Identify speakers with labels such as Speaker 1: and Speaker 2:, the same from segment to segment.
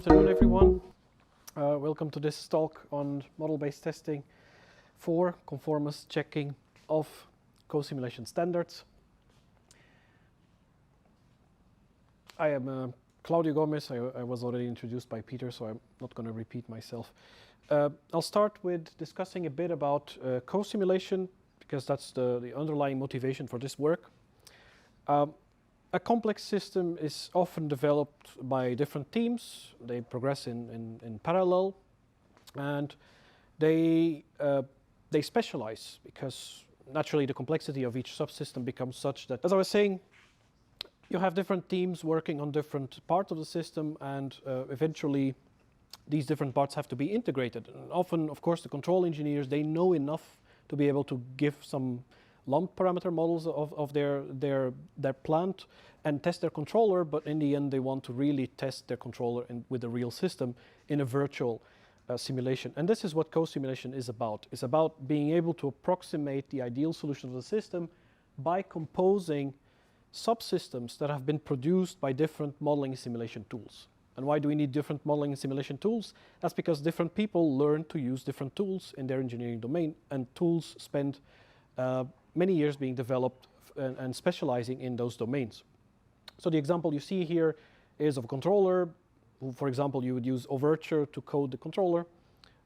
Speaker 1: afternoon, everyone. Welcome to this talk on model-based testing for conformance checking of co-simulation standards. I am Claudio Gomes. I was already introduced by Peter, so I'm not going to repeat myself. I'll start with discussing a bit about co-simulation, because that's the underlying motivation for this work. A complex system is often developed by different teams. They progress in parallel, and they specialize, because naturally the complexity of each subsystem becomes such that, as I was saying, you have different teams working on different parts of the system, and eventually these different parts have to be integrated. And often, of course, the control engineers, they know enough to be able to give some lump parameter models of their plant and test their controller, but in the end they want to really test their controller with a real system in a virtual simulation. And this is what co-simulation is about. It's about being able to approximate the ideal solution of the system by composing subsystems that have been produced by different modeling and simulation tools. And why do we need different modeling and simulation tools? That's because different people learn to use different tools in their engineering domain, and tools spend many years being developed and specializing in those domains. So the example you see here is of a controller. For example, you would use Overture to code the controller,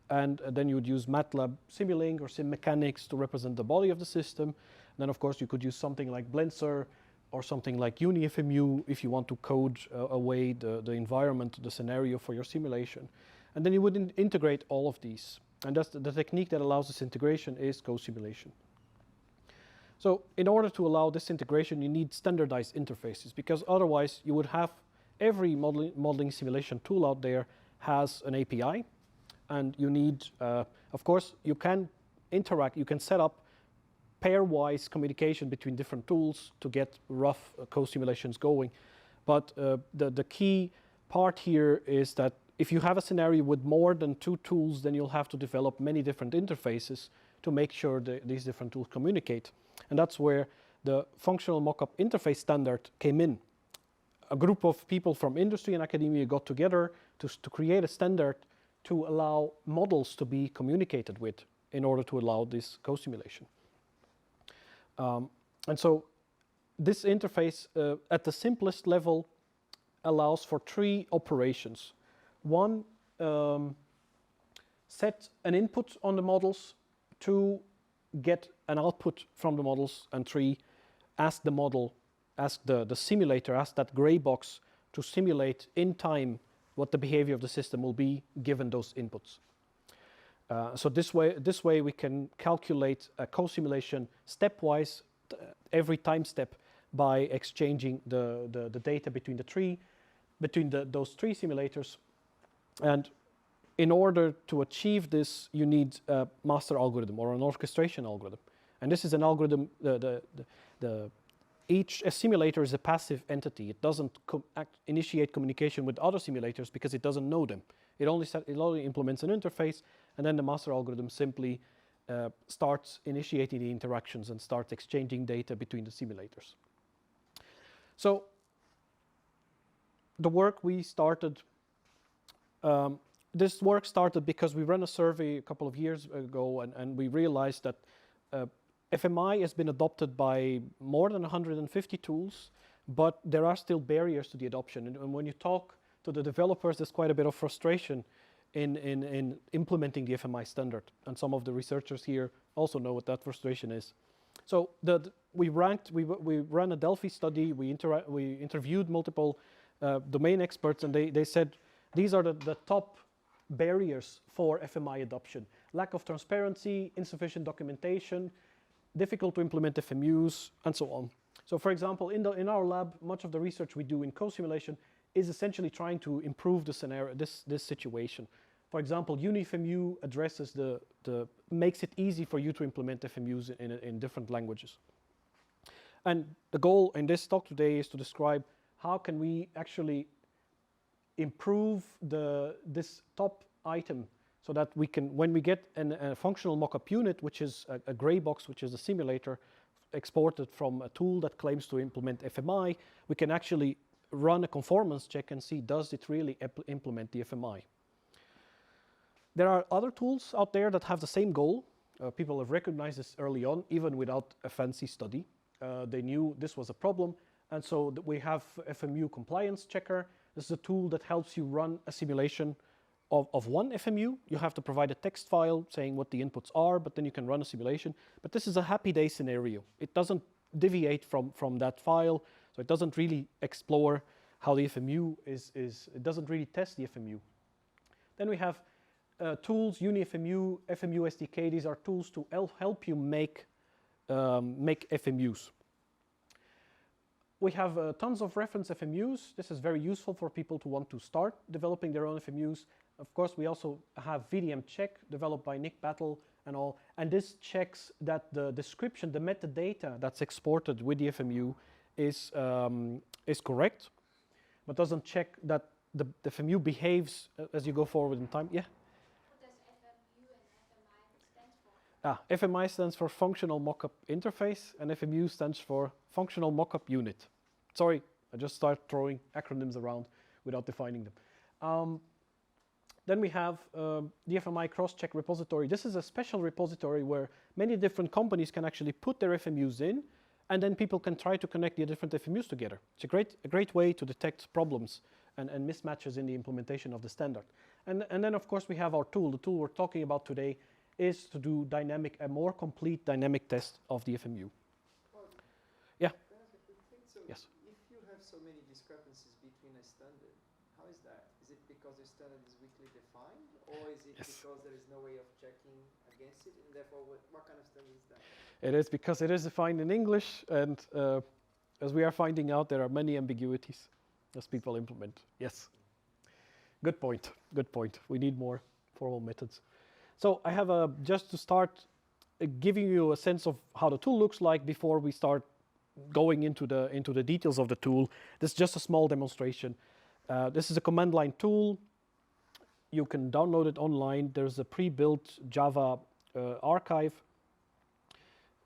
Speaker 1: and then you would use MATLAB Simulink or SimMechanics to represent the body of the system. And then, of course, you could use something like Blensor or something like UniFMU if you want to code away the environment, the scenario for your simulation. And then you would integrate all of these. And that's the technique that allows this integration is co-simulation. So in order to allow this integration, you need standardized interfaces, because otherwise you would have every modeling simulation tool out there has an API, and you need, of course, you can interact, you can set up pairwise communication between different tools to get rough co-simulations going. But the key part here is that if you have a scenario with more than two tools, then you'll have to develop many different interfaces to make sure that these different tools communicate. And that's where the functional mockup interface standard came in. A group of people from industry and academia got together to create a standard to allow models to be communicated with in order to allow this co-simulation. And so this interface at the simplest level allows for three operations. One, set an input on the models. Two, get an output from the models. And three, ask the model, ask the simulator, ask that gray box to simulate in time what the behavior of the system will be given those inputs. So this way we can calculate a co-simulation stepwise every time step by exchanging the data between those three simulators. And in order to achieve this, you need a master algorithm or an orchestration algorithm. And this is an algorithm, each simulator is a passive entity. It doesn't initiate communication with other simulators because it doesn't know them. It only implements an interface, and then the master algorithm simply starts initiating the interactions and starts exchanging data between the simulators. So the work we started, this work started because we ran a survey a couple of years ago, and we realized that FMI has been adopted by more than 150 tools, but there are still barriers to the adoption. And when you talk to the developers, there's quite a bit of frustration in implementing the FMI standard. And some of the researchers here also know what that frustration is. So we ran a Delphi study, we interviewed multiple domain experts, and they said these are the top barriers for FMI adoption: lack of transparency, insufficient documentation, difficult to implement FMUs, and so on. So for example, in our lab, much of the research we do in co-simulation is essentially trying to improve the scenario, this situation. For example, UniFMU addresses makes it easy for you to implement FMUs in different languages. And the goal in this talk today is to describe how can we actually improve this top item so that we can, when we get a functional mockup unit, which is a gray box, which is a simulator exported from a tool that claims to implement FMI, we can actually run a conformance check and see, does it really implement the FMI? There are other tools out there that have the same goal. People have recognized this early on, even without a fancy study. They knew this was a problem, and so we have FMU compliance checker. This is a tool that helps you run a simulation of one FMU. You have to provide a text file saying what the inputs are, but then you can run a simulation. But this is a happy day scenario. It doesn't deviate from that file, so it doesn't really explore how the FMU is. It doesn't really test the FMU. Then we have tools, UniFMU, FMU SDK. These are tools to help you make FMUs. We have tons of reference FMUs. This is very useful for people to want to start developing their own FMUs. Of course, we also have VDM check developed by Nick Battle and all. And this checks that the description, the metadata that's exported with the FMU is correct, but doesn't check that the FMU behaves as you go forward in time. Yeah?
Speaker 2: What does FMU and FMI stand for?
Speaker 1: FMI stands for Functional Mockup Interface, and FMU stands for Functional Mockup Unit. Sorry, I just start throwing acronyms around without defining them. Then we have the FMI cross-check repository. This is a special repository where many different companies can actually put their FMUs in, and then people can try to connect the different FMUs together. It's a great way to detect problems and mismatches in the implementation of the standard. And then, of course, we have our tool. The tool we're talking about today is to do a more complete dynamic test of the FMU. Yeah?
Speaker 3: Can I ask a quick thing? So
Speaker 1: Yes.
Speaker 3: if you have so many discrepancies between a standard, how is that? Is it because the standard is weakly defined, or is it
Speaker 1: Yes.
Speaker 3: because there is no way of checking against it, and therefore what kind of standard is that?
Speaker 1: It is because it is defined in English, and as we are finding out, there are many ambiguities as people implement. Yes. Good point. Good point. We need more formal methods. So I have just to start giving you a sense of how the tool looks like before we start going into the details of the tool. This is just a small demonstration. This is a command line tool. You can download it online. There's a pre-built Java archive.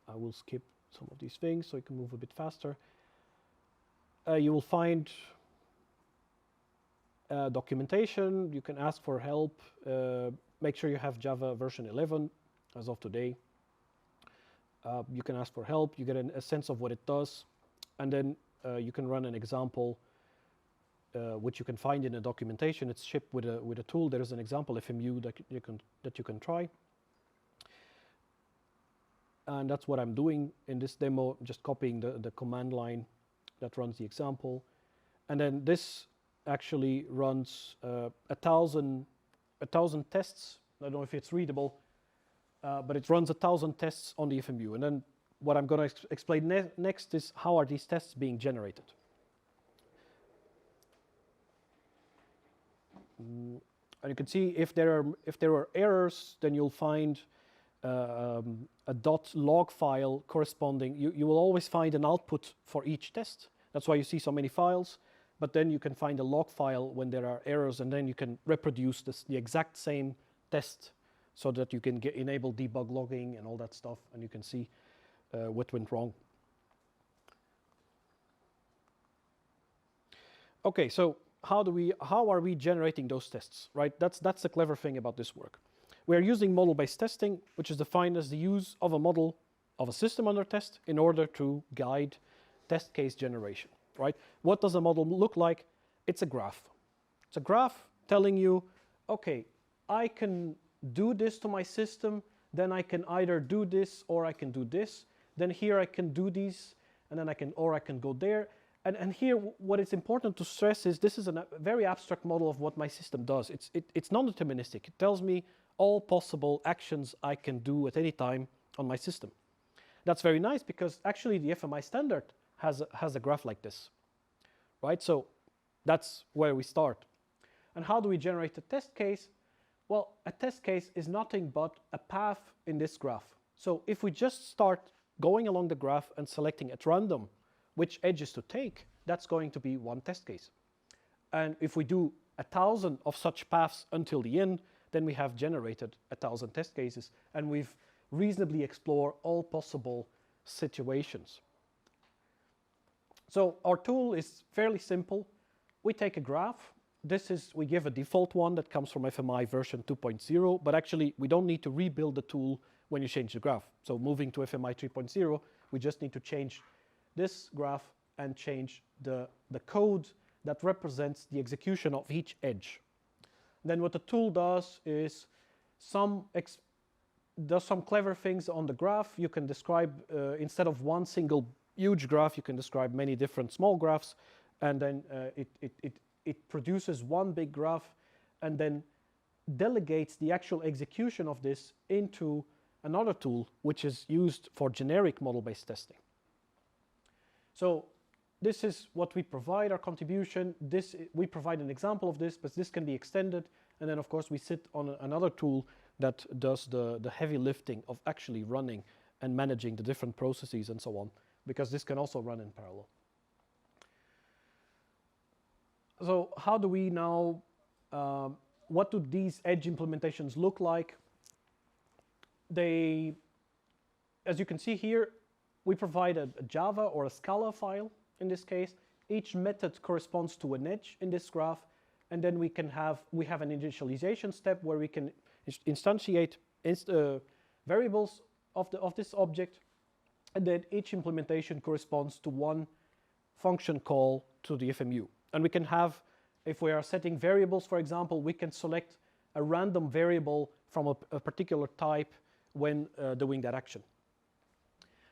Speaker 1: I will skip some of these things so you can move a bit faster. You will find documentation. You can ask for help. Make sure you have Java version 11 as of today. You can ask for help. You get a sense of what it does. And then you can run an example, which you can find in the documentation. It's shipped with a tool. There is an example FMU that you can try. And that's what I'm doing in this demo, just copying the command line that runs the example. And then this actually runs 1,000 tests. I don't know if it's readable, but it runs 1,000 tests on the FMU. And then what I'm going to explain next is how are these tests being generated. And you can see if there are errors, then you'll find a .log file corresponding. You will always find an output for each test. That's why you see so many files. But then you can find a log file when there are errors, and then you can reproduce the exact same test so that you can enable debug logging and all that stuff, and you can see what went wrong. Okay, so how are we generating those tests, right? That's the clever thing about this work. We are using model-based testing, which is defined as the use of a model of a system under test in order to guide test case generation, right? What does a model look like? It's a graph. It's a graph telling you, okay, I can do this to my system, then I can either do this or I can do this. Then here I can do these, and then I can go there. And here, what is important to stress is this is a very abstract model of what my system does. It's non-deterministic. It tells me all possible actions I can do at any time on my system. That's very nice because actually the FMI standard has a graph like this, right? So that's where we start. And how do we generate a test case? Well, a test case is nothing but a path in this graph. So if we just start going along the graph and selecting at random which edges to take, that's going to be one test case. And if we do 1,000 of such paths until the end, then we have generated 1,000 test cases, and we've reasonably explored all possible situations. So our tool is fairly simple. We take a graph. We give a default one that comes from FMI version 2.0, but actually we don't need to rebuild the tool when you change the graph. So moving to FMI 3.0, we just need to change this graph and change the code that represents the execution of each edge. Then what the tool does is does some clever things on the graph. You can describe, instead of one single huge graph, you can describe many different small graphs, and then it produces one big graph and then delegates the actual execution of this into another tool which is used for generic model-based testing. So this is what we provide, our contribution. We provide an example of this, but this can be extended, and then of course we sit on another tool that does the heavy lifting of actually running and managing the different processes and so on, because this can also run in parallel. So how do we now, what do these edge implementations look like? As you can see here, we provide a Java or a Scala file in this case. Each method corresponds to an edge in this graph, and then we have an initialization step where we can instantiate variables of this object, and then each implementation corresponds to one function call to the FMU. And we can have, if we are setting variables, for example, we can select a random variable from a particular type when doing that action.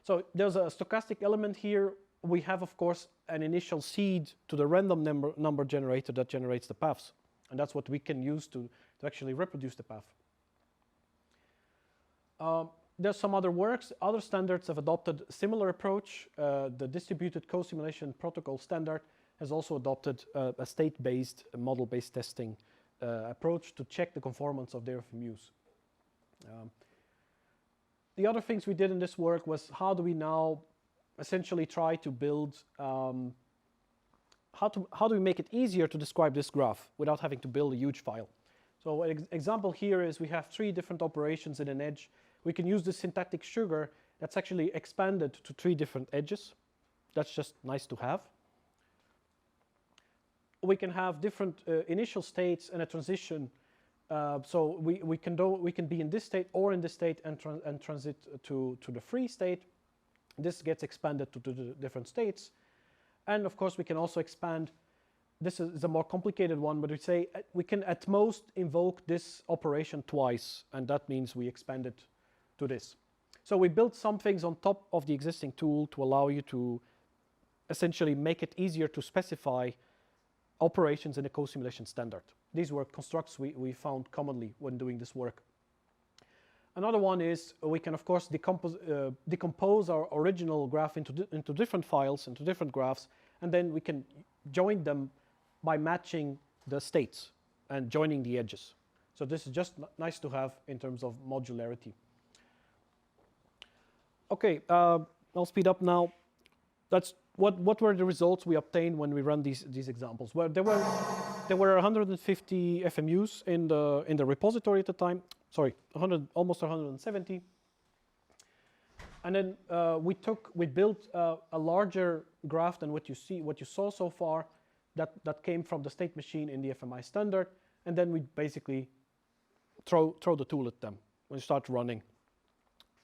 Speaker 1: So there's a stochastic element here. We have, of course, an initial seed to the random number generator that generates the paths. And that's what we can use to actually reproduce the path. There's some other works. Other standards have adopted a similar approach. The distributed co-simulation protocol standard has also adopted a state-based, model-based testing approach to check the conformance of their FMUs. The other things we did in this work was how do we now essentially try to build, how do we make it easier to describe this graph without having to build a huge file. So an example here is we have 3 different operations in an edge. We can use the syntactic sugar that's actually expanded to 3 different edges. That's just nice to have. We can have different initial states and a transition. So we can be in this state or in this state and transit to the free state. This gets expanded to the different states. And of course we can also expand. This is a more complicated one, but we say we can at most invoke this operation twice, and that means we expand it to this. So we built some things on top of the existing tool to allow you to essentially make it easier to specify operations in a co-simulation standard. These were constructs we found commonly when doing this work. Another one is we can, of course, decompose our original graph into different files, into different graphs, and then we can join them by matching the states and joining the edges. So this is just nice to have in terms of modularity. Okay, I'll speed up now. That's what were the results we obtained when we run these examples? Well, there were 150 FMUs in the repository at the time. Sorry, almost 170. And then we built a larger graph than what you saw so far. That came from the state machine in the FMI standard, and then we basically throw the tool at them when you start running.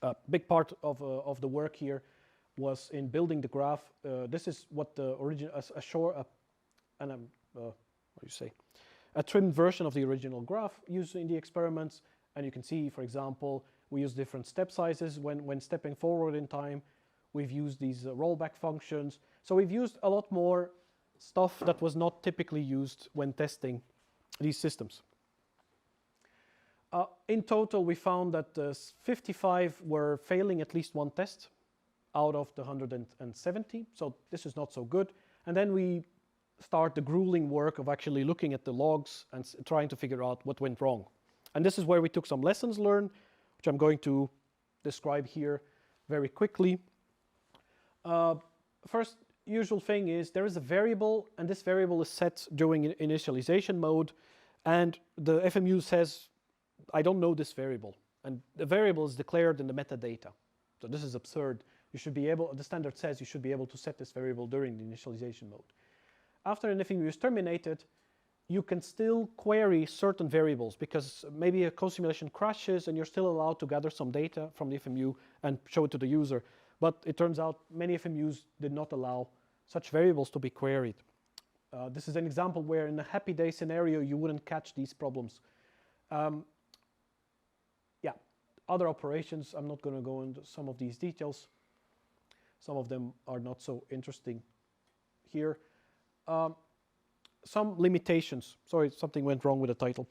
Speaker 1: A big part of the work here was in building the graph. This is what the original a trimmed version of the original graph used in the experiments. And you can see, for example, we use different step sizes when stepping forward in time. We've used these rollback functions. So we've used a lot more stuff that was not typically used when testing these systems. In total, we found that 55 were failing at least one test out of the 170. So this is not so good. And then we start the grueling work of actually looking at the logs and trying to figure out what went wrong. And this is where we took some lessons learned, which I'm going to describe here very quickly. First usual thing is there is a variable, and this variable is set during initialization mode, and the FMU says, I don't know this variable, and the variable is declared in the metadata. So this is absurd. You should be able, the standard says you should be able to set this variable during the initialization mode. After an FMU is terminated, you can still query certain variables because maybe a co-simulation crashes and you're still allowed to gather some data from the FMU and show it to the user. But it turns out many FMUs did not allow such variables to be queried. This is an example where in a happy day scenario, you wouldn't catch these problems. Yeah, other operations, I'm not going to go into some of these details. Some of them are not so interesting here. Some limitations. Sorry, something went wrong with the title.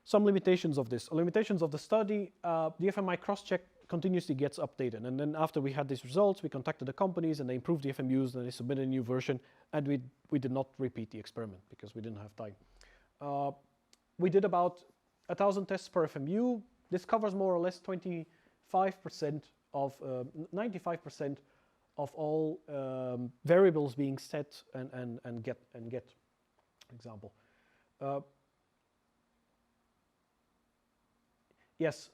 Speaker 1: Some limitations of this. Limitations of the study, the FMI crosscheck continuously gets updated. And then after we had these results, we contacted the companies and they improved the FMUs and they submitted a new version. And we did not repeat the experiment because we didn't have time. We did about 1,000 tests per FMU. This covers more or less 25% of 95% of all variables being set and get example. Yes,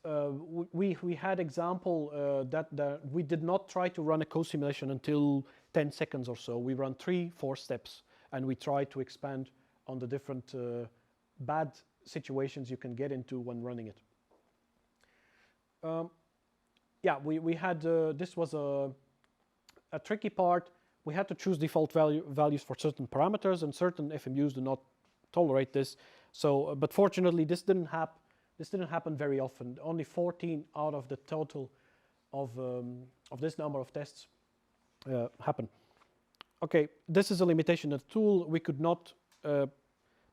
Speaker 1: we had example that we did not try to run a co-simulation until 10 seconds or so. We run 3-4 steps and we try to expand on the different bad situations you can get into when running it. Yeah, we had, this was a tricky part. We had to choose default values for certain parameters, and certain FMUs do not tolerate this. So, but fortunately, this didn't happen very often. Only 14 out of the total of this number of tests happen. Okay, this is a limitation of the tool. We could not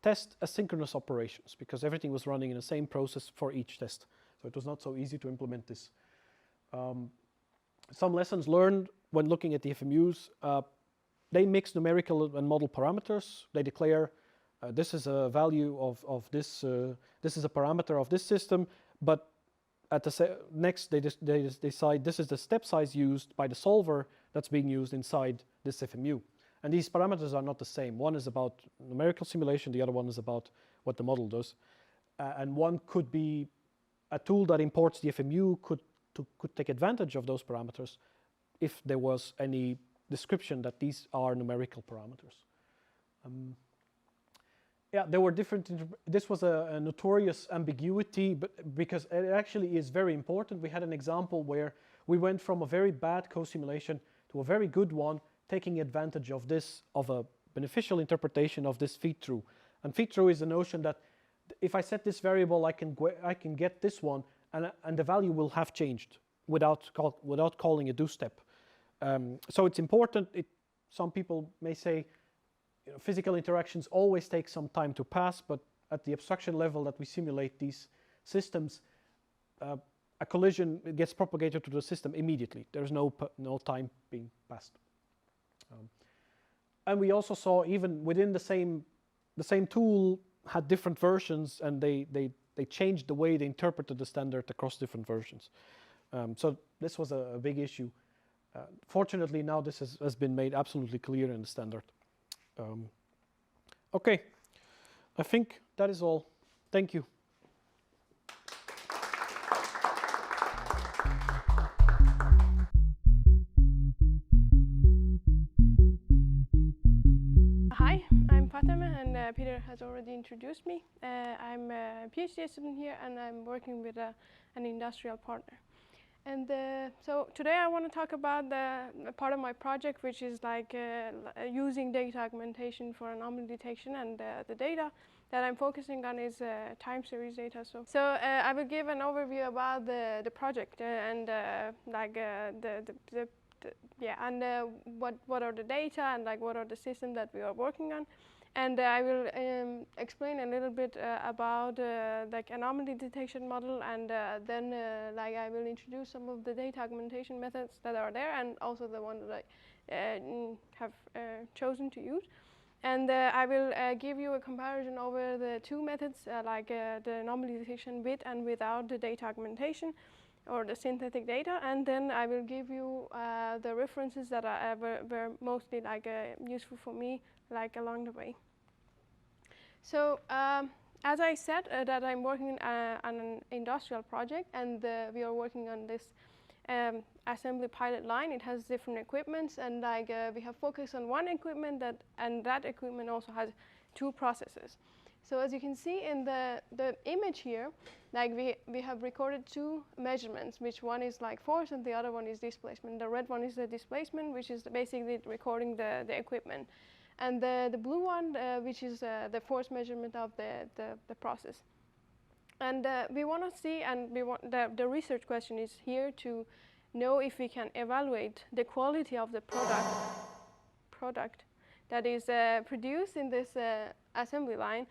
Speaker 1: test asynchronous operations because everything was running in the same process for each test. So it was not so easy to implement this. Some lessons learned when looking at the FMUs, they mix numerical and model parameters. They declare this is a value of this, this is a parameter of this system, but at the next they decide this is the step size used by the solver that's being used inside this FMU. And these parameters are not the same. One is about numerical simulation, the other one is about what the model does. And one could be a tool that imports the FMU could take advantage of those parameters if there was any description that these are numerical parameters. Yeah, there were different, this was a notorious ambiguity, but because it actually is very important. We had an example where we went from a very bad co-simulation to a very good one, taking advantage of this, of a beneficial interpretation of this feed-through. And feed-through is the notion that if I set this variable, I can get this one, and the value will have changed without calling a do step. So it's important. Some people may say, you know, physical interactions always take some time to pass, but at the abstraction level that we simulate these systems, a collision gets propagated to the system immediately. There's no time being passed. And we also saw even within the same tool had different versions, and they changed the way they interpreted the standard across different versions. So this was a big issue. Fortunately, now this has been made absolutely clear in the standard. Okay, I think that is all. Thank you.
Speaker 4: Hi, I'm Fatemeh, and Peter has already introduced me. I'm a PhD student here, and I'm working with an industrial partner. And so today I want to talk about the part of my project, which is like using data augmentation for anomaly detection, and the data that I'm focusing on is time series data. So I will give an overview about the project and what are the data and like what are the systems that we are working on. And I will explain a little bit about like anomaly detection model, and then like I will introduce some of the data augmentation methods that are there, and also the one that I have chosen to use. And I will give you a comparison over the two methods, the anomaly detection with and without the data augmentation or the synthetic data, and then I will give you the references that were mostly useful for me along the way. So as I said, that I'm working on an industrial project, and we are working on this assembly pilot line. It has different equipments, and like we have focused on one equipment and that equipment also has 2 processes. So as you can see in the image here, like we have recorded 2 measurements, which one is like force and the other one is displacement. The red one is the displacement, which is basically recording the equipment. And the blue one, which is the force measurement of the process. And we want to see, and we want the research question is here to know if we can evaluate the quality of the product that is produced in this assembly line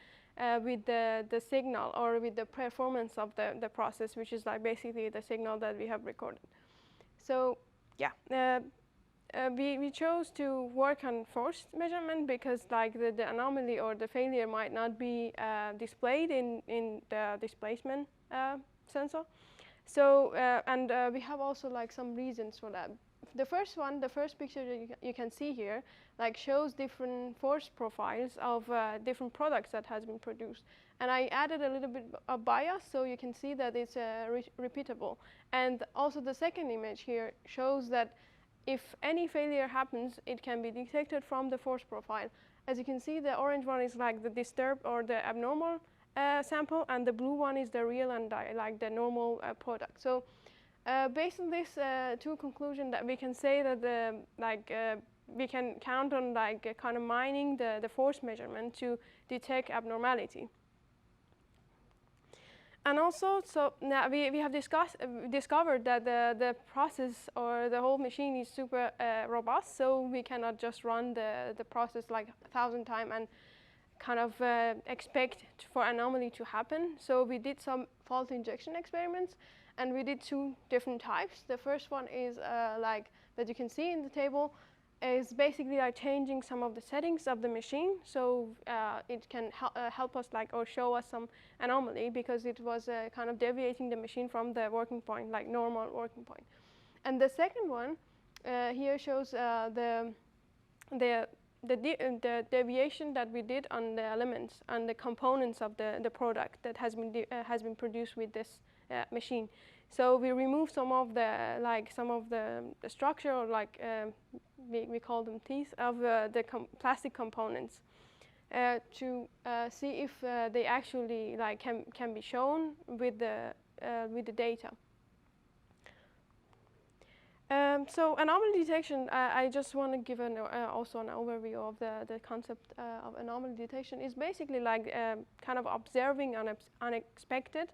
Speaker 4: with the signal or with the performance of the process, which is like basically the signal that we have recorded. So yeah, we chose to work on force measurement because like the anomaly or the failure might not be displayed in the displacement sensor. So and we have also like some reasons for that. The first picture that you can see here, like shows different force profiles of different products that has been produced. And I added a little bit of bias so you can see that it's repeatable. And also the second image here shows that if any failure happens, it can be detected from the force profile. As you can see, the orange one is like the disturbed or the abnormal sample, and the blue one is the real and like the normal product. So based on this 2 conclusions, that we can say that we can count on like kind of mining the force measurement to detect abnormality. And also, so now we have discovered that the process or the whole machine is super robust, so we cannot just run the process like 1,000 times and kind of expect for anomaly to happen. So we did some fault injection experiments, and we did 2 different types. The first one is like that you can see in the table, is basically like changing some of the settings of the machine, so it can help us like or show us some anomaly because it was kind of deviating the machine from the working point, like normal working point. And the second one here shows the deviation that we did on the elements and the components of the product that has been produced with this machine. So we removed some of the structure, or like we call them teeth of the plastic components to see if they actually like can be shown with the data. So anomaly detection, I just want to give also an overview of the concept of anomaly detection. Is basically like kind of observing unexpected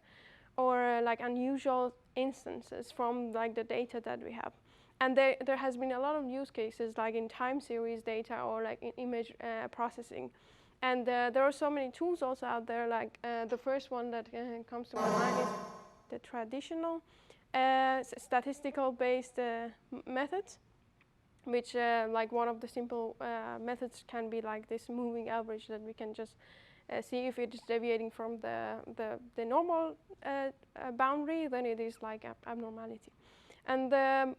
Speaker 4: or like unusual instances from like the data that we have. And there has been a lot of use cases like in time series data or like in image processing. And there are so many tools also out there, like the first one that comes to my mind is the traditional statistical based methods, which like one of the simple methods can be like this moving average that we can just see if it is deviating from the normal boundary, then it is like abnormality. And a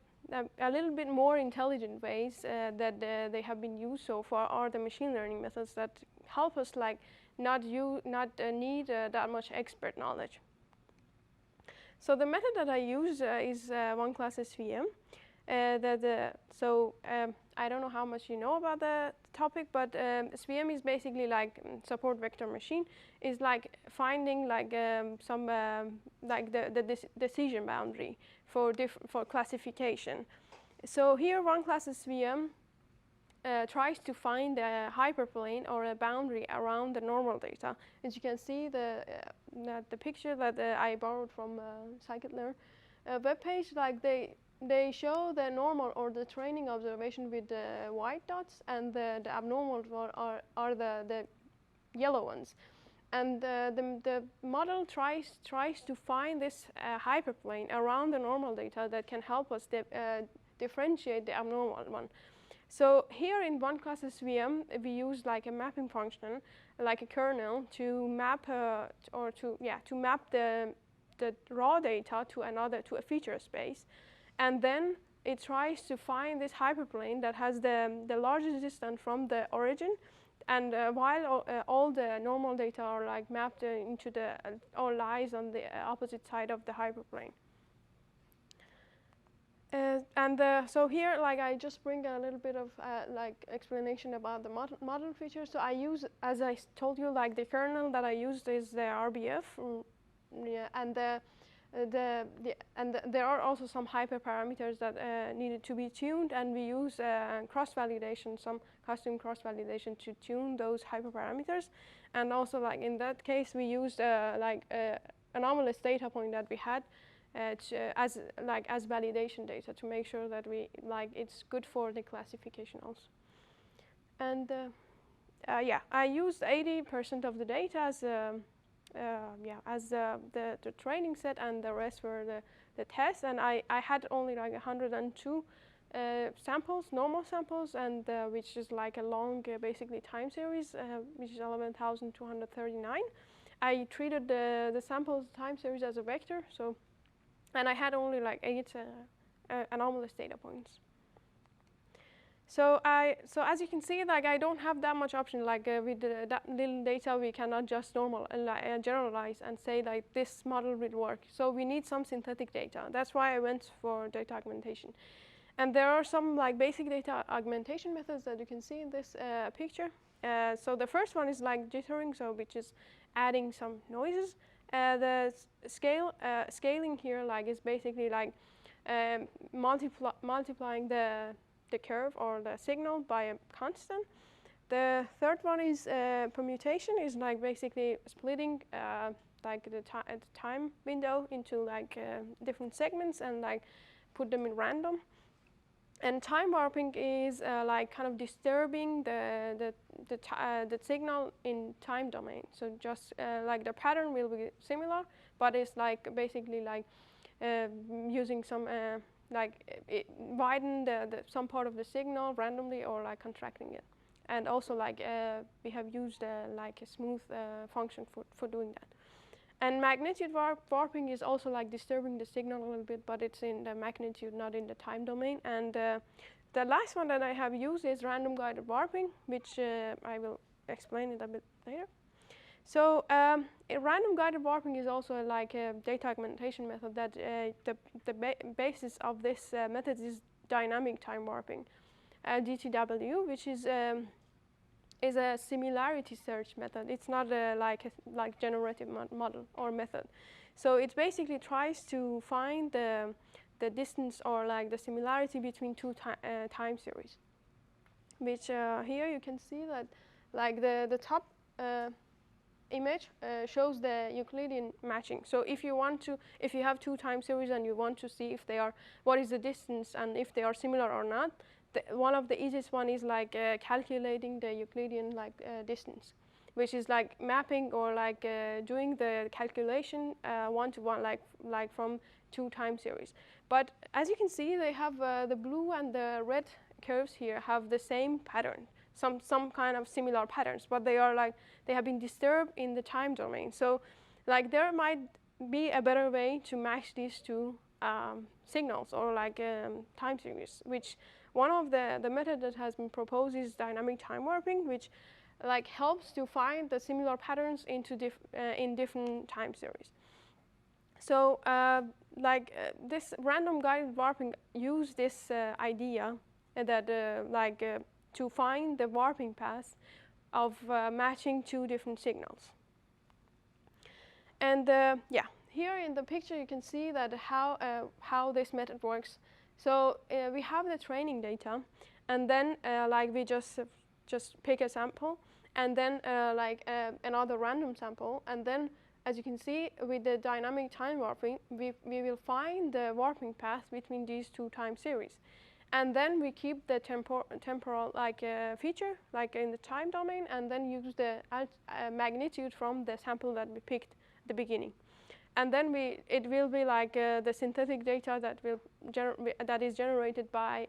Speaker 4: little bit more intelligent ways that they have been used so far are the machine learning methods that help us like not need that much expert knowledge. So the method that I use is one class SVM. I don't know how much you know about the topic, but SVM is basically like support vector machine. Is like finding like some like the decision boundary for classification. So here one class SVM tries to find a hyperplane or a boundary around the normal data. As you can see, the picture that I borrowed from scikit-learn webpage, like they show the normal or the training observation with the white dots, and the abnormal are the yellow ones. And the model tries to find this hyperplane around the normal data that can help us differentiate the abnormal one. So here in one class SVM, we use like a mapping function, like a kernel, to map map the raw data to a feature space, and then it tries to find this hyperplane that has the largest distance from the origin, and while all the normal data are like mapped into or lies on the opposite side of the hyperplane. So here, like, I just bring a little bit of like explanation about the model features. So I use, as I told you, like the kernel that I used is the RBF, yeah, and there are also some hyperparameters that needed to be tuned, and we use cross-validation, some custom cross-validation to tune those hyperparameters. And also, like in that case, we used anomalous data point that we had as validation data to make sure that it's good for the classification also. And yeah, I used 80% of the data as the training set, and the rest were the tests. And I had only like 102 samples, normal samples, and which is like a long basically time series, which is 11,239. I treated the samples time series as a vector, so, and I had only like 8 anomalous data points. So as you can see, like I don't have that much option. Like with that little data, we cannot just generalize and say like this model will work. So we need some synthetic data. That's why I went for data augmentation. And there are some like basic data augmentation methods that you can see in this picture. So the first one is like jittering, so which is adding some noises. The scaling here like is basically like multiplying the curve or the signal by a constant. The third one is permutation, is like basically splitting like the time window into like different segments and like put them in random. And time warping is like kind of disturbing the signal in time domain. So just like the pattern will be similar, but it's like basically like using some widen some part of the signal randomly, or like contracting it. And also like we have used like a smooth function for doing that. And magnitude warping is also like disturbing the signal a little bit, but it's in the magnitude, not in the time domain. And the last one that I have used is random guided warping, which I will explain it a bit later. So random guided warping is also like a data augmentation method that the basis of this method is dynamic time warping, DTW, which is a similarity search method. It's not like generative model or method. So it basically tries to find the distance or like the similarity between two time series. Which here you can see that like the top image shows the Euclidean matching. So if you have two time series and you want to see if they are, what is the distance and if they are similar or not, one of the easiest one is like calculating the Euclidean distance, which is like mapping or like doing the calculation one to one, like from two time series. But as you can see, they have the blue and the red curves here have the same pattern, some kind of similar patterns, but they have been disturbed in the time domain. So like there might be a better way to match these two signals or like time series, which one of the method that has been proposed is dynamic time warping, which like helps to find the similar patterns into in different time series. So this random guided warping use this idea that to find the warping path of matching two different signals. And yeah, here in the picture you can see that how this method works. So we have the training data, and then like we just pick a sample, and then another random sample, and then as you can see with the dynamic time warping, we will find the warping path between these two time series. And then we keep the temporal feature like in the time domain, and then use the magnitude from the sample that we picked at the beginning. And then it will be like the synthetic data that is generated by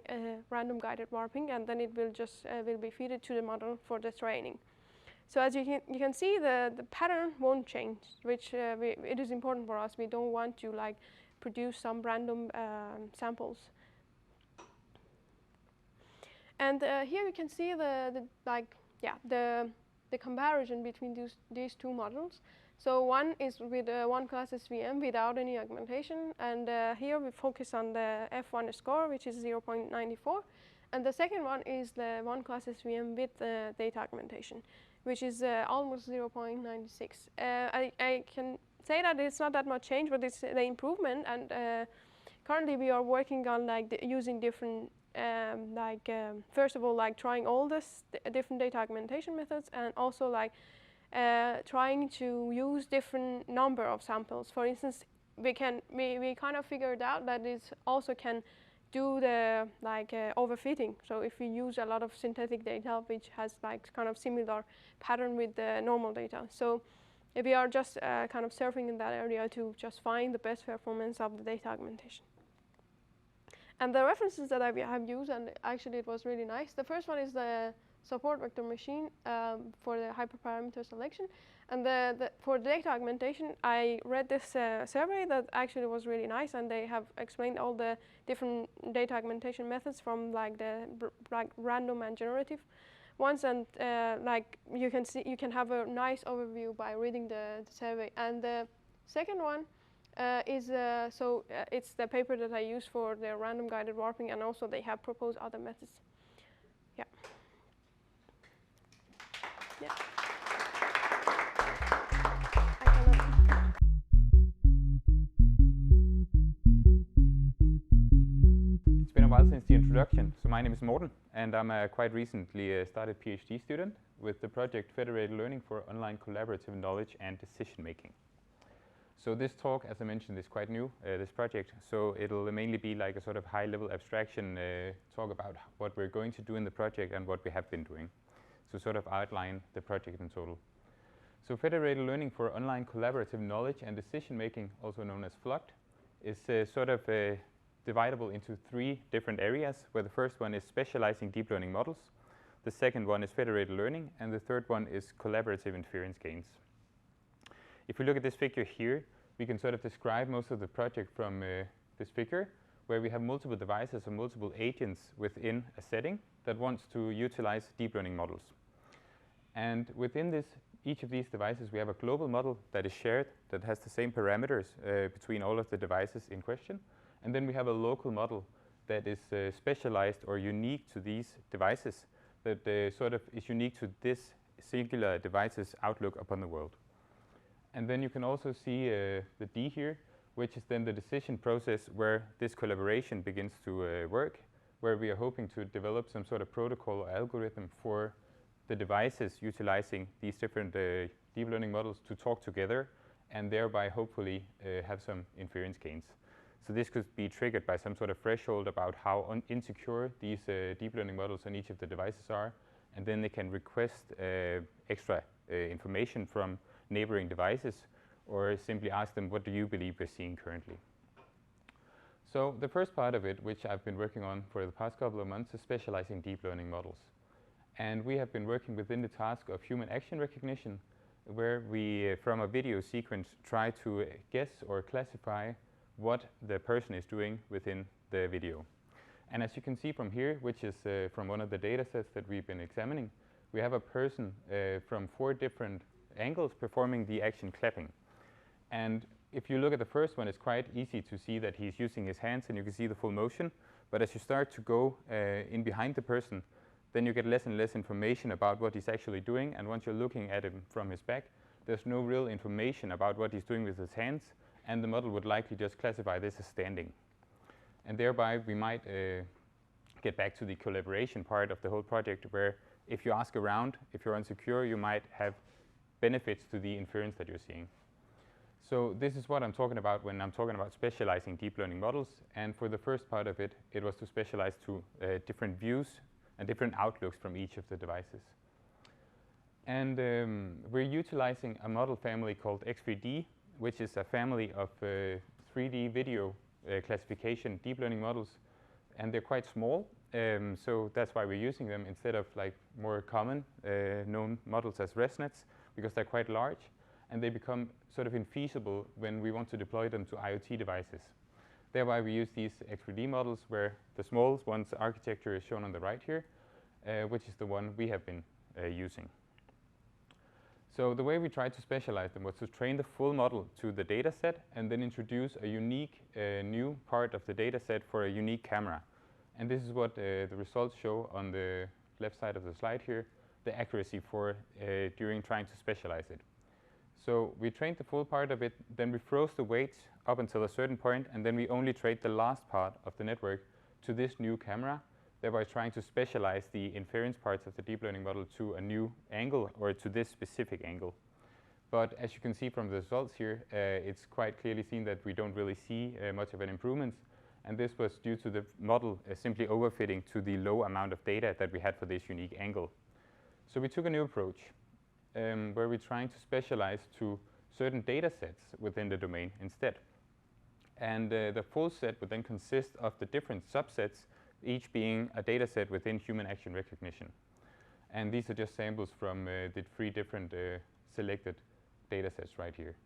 Speaker 4: random guided warping, and then it will just will be fed to the model for the training. So as you can see, the pattern won't change, which it is important for us. We don't want to like produce some random samples. And here you can see the the comparison between these two models. So one is with one class SVM without any augmentation, and here we focus on the F1 score, which is 0.94, and the second one is the one class SVM with data augmentation, which is almost 0.96. I can say that it's not that much change, but it's the improvement, and currently we are working on like using different first of all, like trying all this different data augmentation methods, and also like trying to use different number of samples. For instance, we kind of figured out that it also can do the overfitting. So if we use a lot of synthetic data, which has like kind of similar pattern with the normal data, so we are just kind of surfing in that area to just find the best performance of the data augmentation. And the references that I have used, and actually it was really nice. The first one is the support vector machine for the hyperparameter selection. And for the data augmentation, I read this survey that actually was really nice, and they have explained all the different data augmentation methods from like the random and generative ones. And like you can see, you can have a nice overview by reading the survey. And the second one it's the paper that I use for the random guided warping, and also they have proposed other methods. Yeah. Yeah.
Speaker 5: It's been a while since the introduction. So my name is Morten, and I'm a quite recently started PhD student with the project Federated Learning for Online Collaborative Knowledge and Decision Making. So this talk, as I mentioned, is quite new, this project, so it'll mainly be like a sort of high-level abstraction talk about what we're going to do in the project and what we have been doing. So sort of outline the project in total. So Federated Learning for Online Collaborative Knowledge and Decision-Making, also known as FLOCT, is sort of dividable into three different areas, where the first one is specializing deep learning models, the second one is federated learning, and the third one is collaborative inference gains. If we look at this figure here, we can sort of describe most of the project from this figure, where we have multiple devices or multiple agents within a setting that wants to utilize deep learning models. And within each of these devices, we have a global model that is shared, that has the same parameters between all of the devices in question. And then we have a local model that is specialized or unique to these devices, that sort of is unique to this singular device's outlook upon the world. And then you can also see the D here, which is then the decision process where this collaboration begins to work, where we are hoping to develop some sort of protocol or algorithm for the devices utilizing these different deep learning models to talk together, and thereby hopefully have some inference gains. So this could be triggered by some sort of threshold about how insecure these deep learning models on each of the devices are, and then they can request extra information from neighboring devices, or simply ask them, what do you believe we're seeing currently? So the first part of it, which I've been working on for the past couple of months, is specializing deep learning models. And we have been working within the task of human action recognition, where we, from a video sequence, try to guess or classify what the person is doing within the video. And as you can see from here, which is from one of the data sets that we've been examining, we have a person from 4 different angles performing the action clapping. And if you look at the first one, it's quite easy to see that he's using his hands, and you can see the full motion. But as you start to go in behind the person, then you get less and less information about what he's actually doing. And once you're looking at him from his back, there's no real information about what he's doing with his hands, and the model would likely just classify this as standing. And thereby, we might get back to the collaboration part of the whole project, where if you ask around, if you're unsecure, you might have benefits to the inference that you're seeing. So this is what I'm talking about when I'm talking about specializing deep learning models. And for the first part of it, it was to specialize to different views and different outlooks from each of the devices. And we're utilizing a model family called X3D, which is a family of 3D video classification deep learning models. And they're quite small, so that's why we're using them instead of like more common known models as ResNets, because they're quite large, and they become sort of infeasible when we want to deploy them to IoT devices. Thereby, we use these X3D models, where the smallest one's the architecture is shown on the right here, which is the one we have been using. So this is what I'm talking about when I'm talking about specializing deep learning models. So the way we tried to specialize them was to train the full model to the data set and then introduce a unique new part of the data set for a unique camera. And this is what the results show on the left side of the slide here, the accuracy for during trying to specialize it. So we trained the full part of it, then we froze the weights up until a certain point, and then we only trained the last part of the network to this new camera, thereby trying to specialize the inference parts of the deep learning model to a new angle or to this specific angle. But as you can see from the results here, it's quite clearly seen that we don't really see much of an improvement, and this was due to the model simply overfitting to the low amount of data that we had for this unique angle. So we took a new approach where we're trying to specialize to certain data sets within the domain instead. And the full set would then consist of the different subsets, each being a data set within human action recognition. And these are just samples from the 3 different selected data sets right here.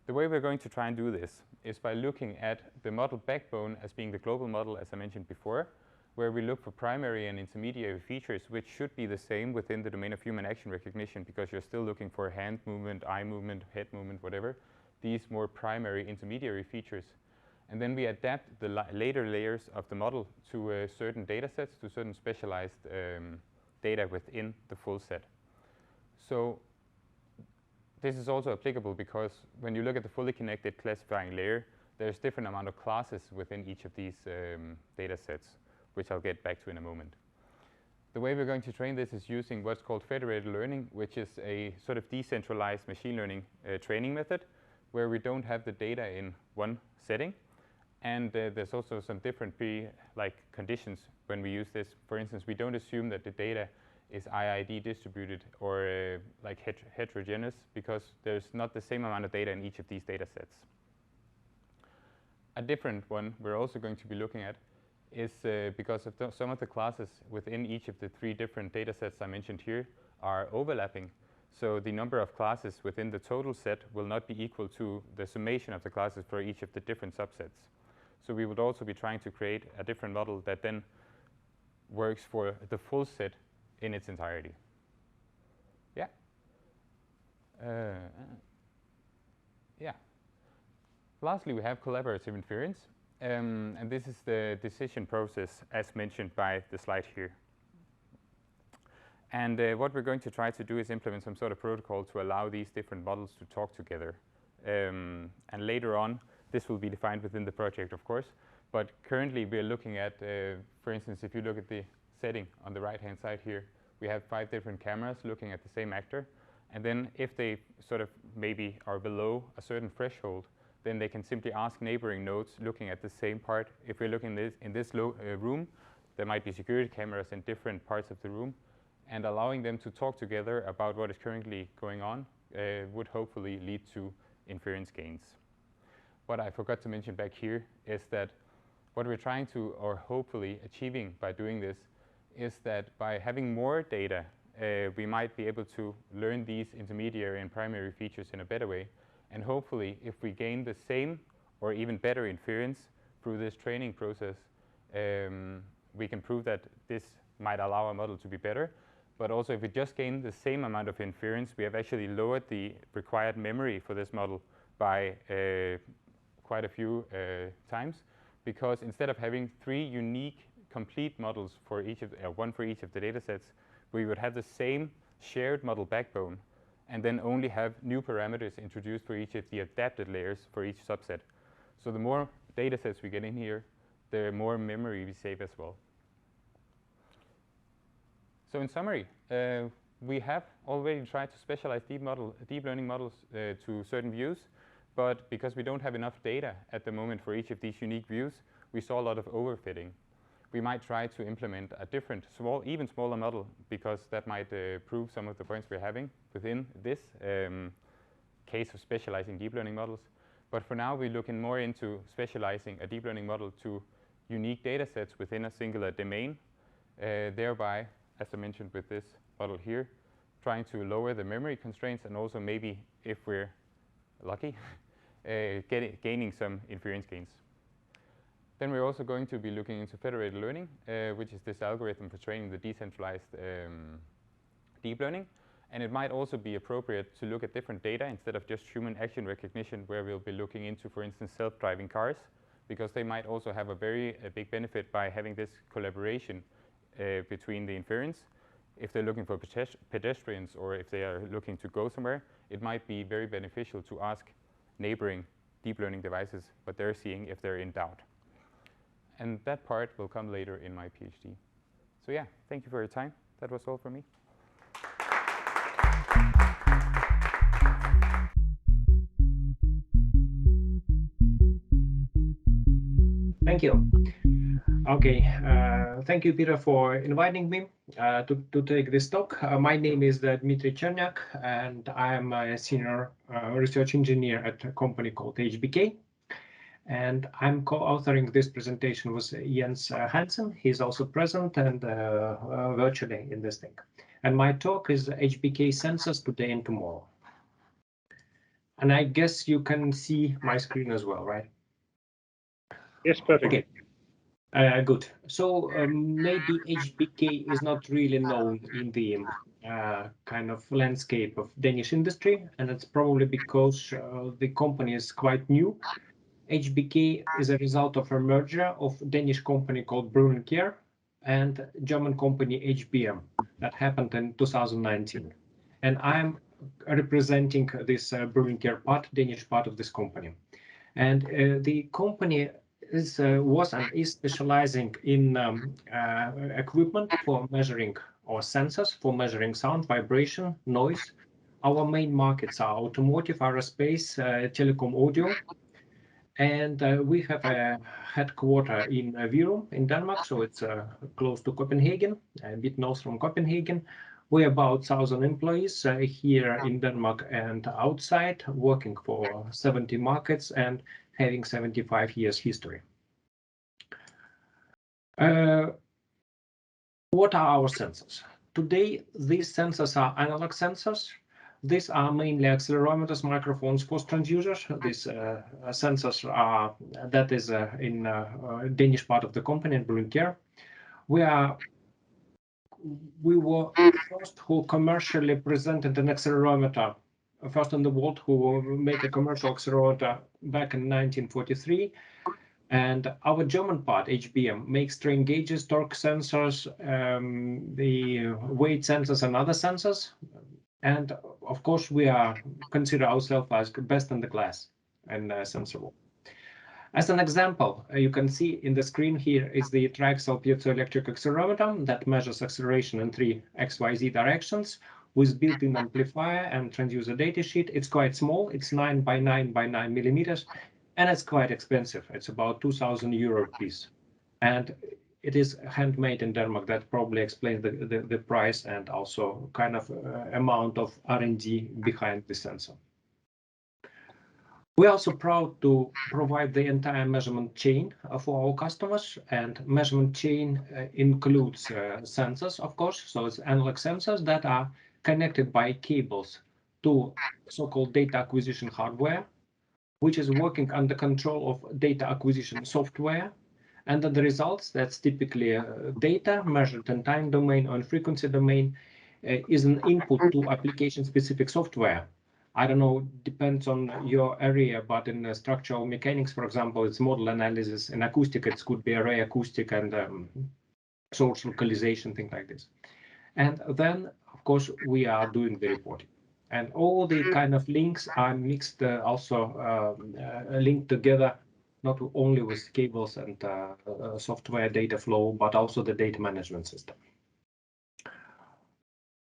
Speaker 5: The way we're going to try and do this is by looking at the model backbone as being the global model, as I mentioned before, where we look for primary and intermediary features which should be the same within the domain of human action recognition, because you're still looking for hand movement, eye movement, head movement, whatever, these more primary intermediary features. And then we adapt the later layers of the model to certain data sets, to certain specialized data within the full set. So this is also applicable because when you look at the fully connected classifying layer, there's different amount of classes within each of these data sets, which I'll get back to in a moment. The way we're going to train this is using what's called federated learning, which is a sort of decentralized machine learning training method, where we don't have the data in one setting. And there's also some different conditions when we use this. For instance, we don't assume that the data is IID distributed or heterogeneous, because there's not the same amount of data in each of these data sets. A different one we're also going to be looking at is because of some of the classes within each of the 3 different data sets I mentioned here are overlapping. So the number of classes within the total set will not be equal to the summation of the classes for each of the different subsets. So we would also be trying to create a different model that then works for the full set in its entirety. Yeah. Yeah. Lastly, we have collaborative inference. And this is the decision process as mentioned by the slide here. And what we're going to try to do is implement some sort of protocol to allow these different models to talk together. And later on, this will be defined within the project, of course. But currently, we're looking at, for instance, if you look at the setting on the right-hand side here, we have 5 different cameras looking at the same actor. And then if they sort of maybe are below a certain threshold, then they can simply ask neighboring nodes looking at the same part. If we're looking in this room, there might be security cameras in different parts of the room. And allowing them to talk together about what is currently going on would hopefully lead to inference gains. What I forgot to mention back here is that what we're trying to, or hopefully achieving by doing this, is that by having more data, we might be able to learn these intermediary and primary features in a better way. And hopefully, if we gain the same or even better inference through this training process, we can prove that this might allow our model to be better. But also, if we just gain the same amount of inference, we have actually lowered the required memory for this model by quite a few times. Because instead of having 3 unique complete models for each of one for each of the data sets, we would have the same shared model backbone, and then only have new parameters introduced for each of the adapted layers for each subset. So the more data sets we get in here, the more memory we save as well. So in summary, we have already tried to specialize deep learning models to certain views, but because we don't have enough data at the moment for each of these unique views, we saw a lot of overfitting. We might try to implement a different, even smaller model, because that might prove some of the points we're having within this case of specializing deep learning models. But for now, we're looking more into specializing a deep learning model to unique data sets within a singular domain, thereby, as I mentioned with this model here, trying to lower the memory constraints, and also maybe, if we're lucky, gaining some inference gains. Then we're also going to be looking into federated learning, which is this algorithm for training the decentralized deep learning. And it might also be appropriate to look at different data instead of just human action recognition, where we'll be looking into, for instance, self-driving cars, because they might also have a very big benefit by having this collaboration between the inference. If they're looking for pedestrians, or if they are looking to go somewhere, it might be very beneficial to ask neighboring deep learning devices what they're seeing if they're in doubt. And that part will come later in my PhD. So yeah, thank you for your time. That was all for me.
Speaker 6: Thank you. Okay, thank you, Peter, for inviting me to take this talk. My name is Dmitri Tcherniak, and I am a senior research engineer at a company called HBK. And I'm co-authoring this presentation with Jens Hansen. He's also present and virtually in this thing. And my talk is HBK sensors today and tomorrow. And I guess you can see my screen as well, right?
Speaker 7: Yes, perfect.
Speaker 6: Okay. Good. So maybe HBK is not really known in the kind of landscape of Danish industry, and it's probably because the company is quite new. HBK is a result of a merger of Danish company called Brun & Kjær and German company HBM that happened in 2019. And I'm representing this Brun & Kjær part, Danish part of this company. And the company was and is specializing in equipment for measuring, or sensors for measuring sound, vibration, noise. Our main markets are automotive, aerospace, telecom, audio. And we have a headquarter in Virum in Denmark, so it's close to Copenhagen, a bit north from Copenhagen. We're about 1,000 employees here in Denmark and outside, working for 70 markets and having 75 years history. What are our sensors? Today, these sensors are analog sensors. These are mainly accelerometers, microphones, force transducers. These sensors are, that is in Danish part of the company in Brun & Kjær. We were first who commercially presented an accelerometer, first in the world who make a commercial accelerometer back in 1943. And our German part, HBM, makes strain gauges, torque sensors, the weight sensors and other sensors. And of course, we consider ourselves as best in the class in sensor world. As an example, you can see in the screen here is the triaxial piezoelectric accelerometer that measures acceleration in 3 XYZ directions with built-in amplifier and transducer datasheet. It's quite small. It's 9 by 9 by 9 millimeters, and it's quite expensive. It's about 2,000 euro piece. And it is handmade in Denmark. That probably explains the price and also kind of amount of R&D behind the sensor. We're also proud to provide the entire measurement chain for our customers, and measurement chain includes sensors, of course. So it's analog sensors that are connected by cables to so-called data acquisition hardware, which is working under control of data acquisition software. And the results, that's typically data measured in time domain or in frequency domain, is an input to application-specific software. I don't know, depends on your area, but in structural mechanics, for example, it's model analysis. In acoustic, it could be array acoustic and source localization, things like this. And then, of course, we are doing the reporting. And all the kind of links are mixed, also linked together, not only with cables and software data flow, but also the data management system.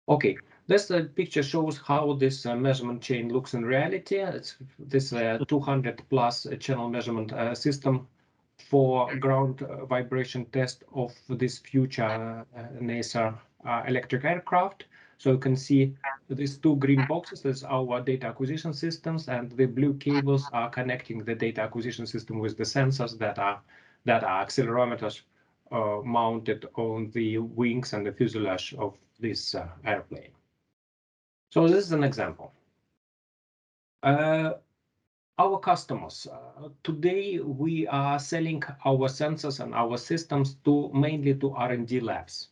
Speaker 6: Okay, this picture shows how this measurement chain looks in reality. It's this 200 plus channel measurement system for ground vibration test of this future NASA electric aircraft. So you can see these 2 green boxes, that's our data acquisition systems, and the blue cables are connecting the data acquisition system with the sensors that are accelerometers mounted on the wings and the fuselage of this airplane. So this is an example. Our customers, today we are selling our sensors and our systems mainly to R&D labs.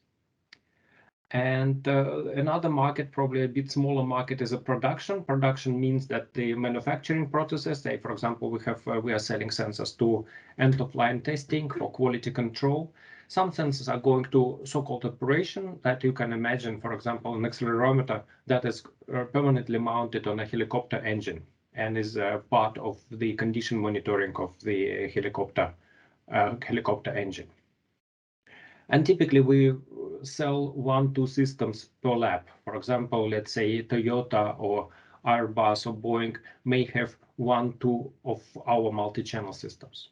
Speaker 6: And another market, probably a bit smaller market, is a production. Production means that the manufacturing processes, say, for example, we are selling sensors to end-of-line testing for quality control. Some sensors are going to so-called operation that you can imagine, for example, an accelerometer that is permanently mounted on a helicopter engine and is part of the condition monitoring of the helicopter engine. And typically we sell 1-2 systems per lab. For example, let's say Toyota or Airbus or Boeing may have 1-2 of our multi-channel systems.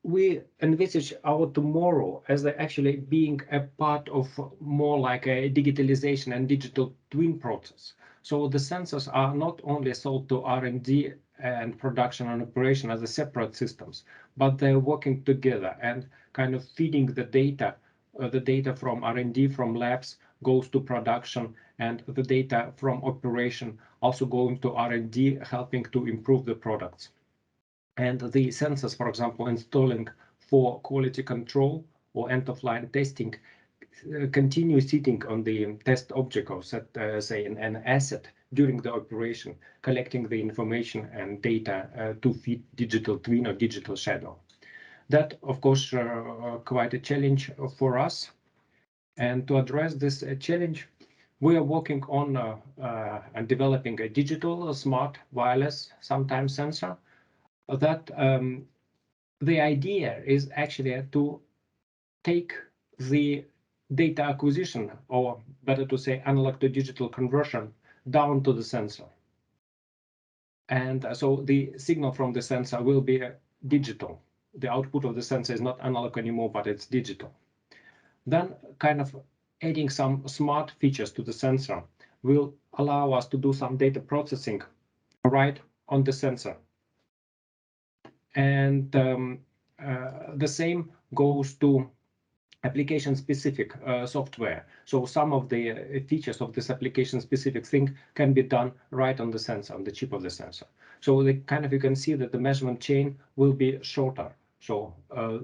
Speaker 6: We envisage our tomorrow as actually being a part of more like a digitalization and digital twin process. So the sensors are not only sold to R&D and production and operation as a separate systems, but they're working together and kind of feeding the data from R&D from labs goes to production, and the data from operation also going to R&D, helping to improve the products. And the sensors, for example, installing for quality control or end-of-line testing, continue sitting on the test object or set, say an asset during the operation, collecting the information and data to feed digital twin or digital shadow. That, of course, quite a challenge for us. And to address this challenge, we are working on and developing a digital smart wireless sometime sensor. That the idea is actually to take the data acquisition, or better to say analog to digital conversion, down to the sensor. And so the signal from the sensor will be digital. The output of the sensor is not analog anymore, but it's digital. Then kind of adding some smart features to the sensor will allow us to do some data processing right on the sensor. And the same goes to application-specific software. So some of the features of this application-specific thing can be done right on the sensor, on the chip of the sensor. So the kind of, you can see that the measurement chain will be shorter. So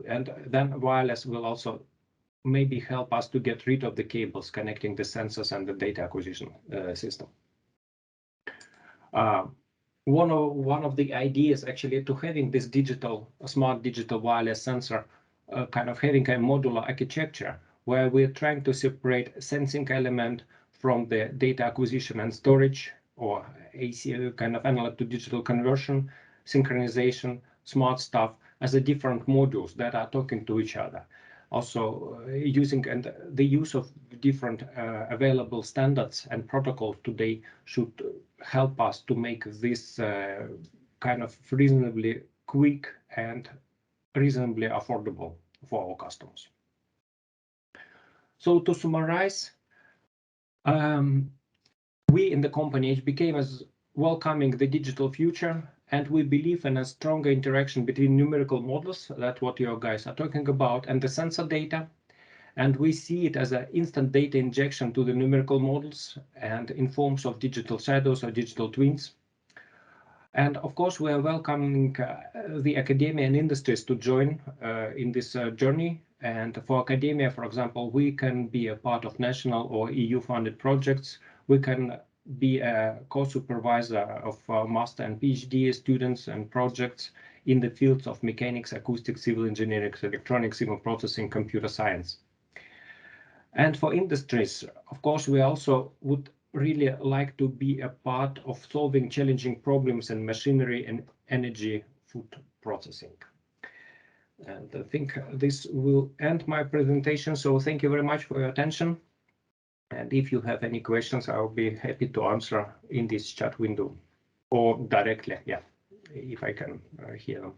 Speaker 6: and then wireless will also maybe help us to get rid of the cables connecting the sensors and the data acquisition system. One of the ideas actually to having this smart digital wireless sensor, kind of having a modular architecture where we're trying to separate sensing element from the data acquisition and storage, or AC, kind of analog to digital conversion, synchronization, smart stuff as a different modules that are talking to each other. Also using and the use of different available standards and protocols today should help us to make this kind of reasonably quick and reasonably affordable for our customers. So to summarize, we in the company HBK is welcoming the digital future, and we believe in a stronger interaction between numerical models, that's what you guys are talking about, and the sensor data. And we see it as an instant data injection to the numerical models and in forms of digital shadows or digital twins. And of course, we are welcoming the academia and industries to join in this journey. And for academia, for example, we can be a part of national or EU-funded projects. We can be a co-supervisor of master and PhD students and projects in the fields of mechanics, acoustics, civil engineering, electronics, signal processing, computer science. And for industries, of course, we also would really like to be a part of solving challenging problems in machinery and energy food processing. And I think this will end my presentation. So thank you very much for your attention. And if you have any questions, I'll be happy to answer in this chat window or directly, yeah, if I can hear them.